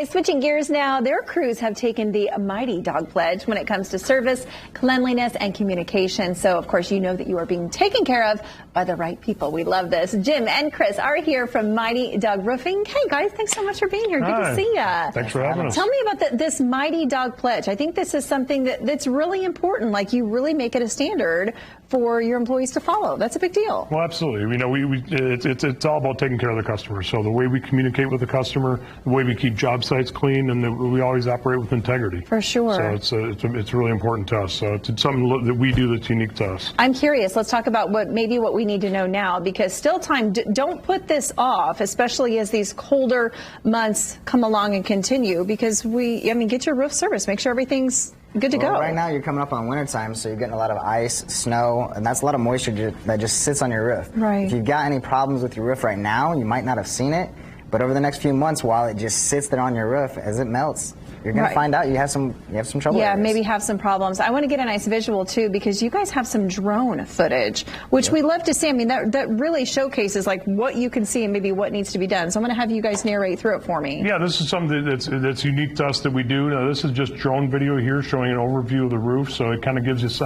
Switching gears now, their crews have taken the Mighty Dog Pledge when it comes to service, cleanliness, and communication. So, of course, you know that you are being taken care of by the right people. We love this. Jim and Chris are here from Mighty Dog Roofing. Hey, guys, thanks so much for being here. Good to see you. Thanks for having us. Tell me about this Mighty Dog Pledge. I think this is something that's really important. Like, you really make it a standard for your employees to follow. That's a big deal. Well, absolutely. You know, it's all about taking care of the customer. So the way we communicate with the customer, the way we keep job sites clean, and we always operate with integrity. For sure. So it's really important to us. So it's something that we do that's unique to us. I'm curious. Let's talk about what we need to know now, because still time. Don't put this off, especially as these colder months come along and continue, because get your roof service. Make sure everything's good to go. Right now you're coming up on winter time, so you're getting a lot of ice, snow, and that's a lot of moisture that just sits on your roof. Right. If you've got any problems with your roof right now, you might not have seen it, but over the next few months, while it just sits there on your roof, as it melts, you're going to find out you have some trouble. Yeah, maybe have some problems. I want to get a nice visual too, because you guys have some drone footage, which we love to see. I mean, that really showcases like what you can see and maybe what needs to be done. So I'm going to have you guys narrate through it for me. Yeah, this is something that's unique to us that we do. Now, this is just drone video here showing an overview of the roof, so it kind of gives us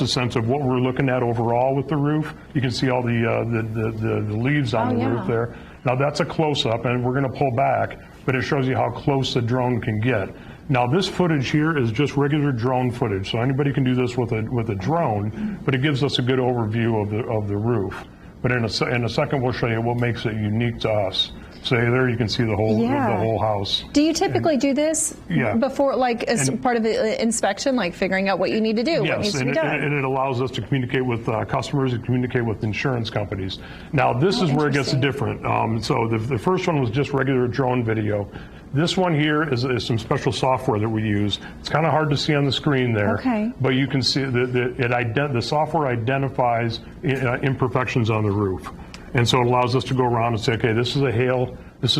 a sense of what we're looking at overall with the roof. You can see all the leaves on the roof there. Now that's a close-up, and we're going to pull back, but it shows you how close the drone can get. Now this footage here is just regular drone footage, so anybody can do this with a drone, but it gives us a good overview of the roof. But in a second, we'll show you what makes it unique to us. So there you can see the whole house. Do you typically do this before, like as part of the inspection, like figuring out what you need to do, what needs to be done? And it allows us to communicate with customers and communicate with insurance companies. Now this is where it gets different. So the first one was just regular drone video. This one here is some special software that we use. It's kind of hard to see on the screen there, but you can see the software identifies imperfections on the roof. And so it allows us to go around and say, okay, this is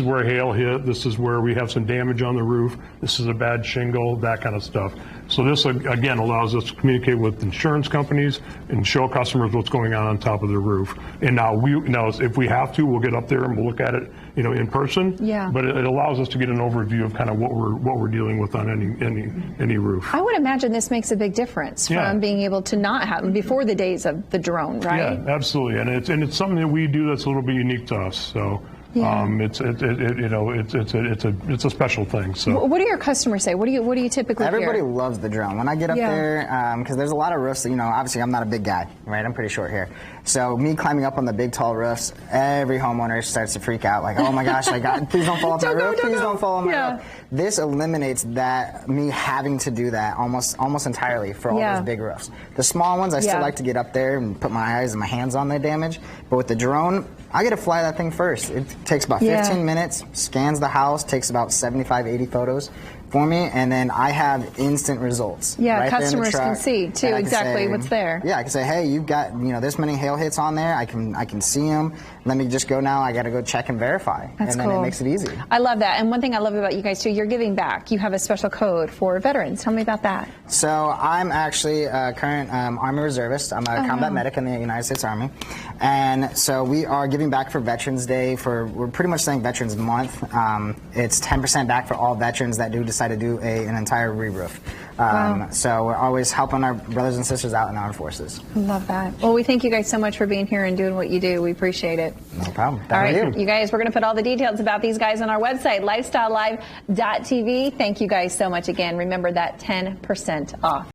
where hail hit, this is where we have some damage on the roof, this is a bad shingle, that kind of stuff. So this, again, allows us to communicate with insurance companies and show customers what's going on top of the roof. And now if we have to, we'll get up there and we'll look at it, in person. Yeah. But it allows us to get an overview of kind of what we're dealing with on any roof. I would imagine this makes a big difference from being able to not have before the days of the drone, right? Yeah, absolutely. And it's something that we do that's a little bit unique to us. So. It's a special thing. So what do your customers say? What do you typically Everybody hear? loves the drone. When I get up there, because there's a lot of roofs. Obviously I'm not a big guy, right? I'm pretty short here. So me climbing up on the big tall roofs, every homeowner starts to freak out. Like, oh my gosh, please don't fall off my roof. Please don't fall on my roof. This eliminates me having to do that almost entirely for all those big roofs. The small ones, I still like to get up there and put my eyes and my hands on their damage. But with the drone, I get to fly that thing first. It takes about 15 minutes, scans the house, takes about 75, 80 photos for me, and then I have instant results. Yeah, right customers can see too exactly what's there. Yeah, I can say, hey, you've got this many hail hits on there. I can see them. Let me just go now. I got to go check and verify. That's then cool. It makes it easy. I love that. And one thing I love about you guys too, you're giving back. You have a special code for veterans. Tell me about that. So I'm actually a current Army reservist. I'm a combat medic in the United States Army, and so we are giving back for Veterans Day. We're pretty much saying Veterans Month. It's 10% back for all veterans that do decide to do an entire re-roof. So we're always helping our brothers and sisters out in our armed forces. I love that. Well, we thank you guys so much for being here and doing what you do. We appreciate it. No problem. All right, you guys, we're going to put all the details about these guys on our website, lifestylelive.tv. Thank you guys so much again. Remember that 10% off.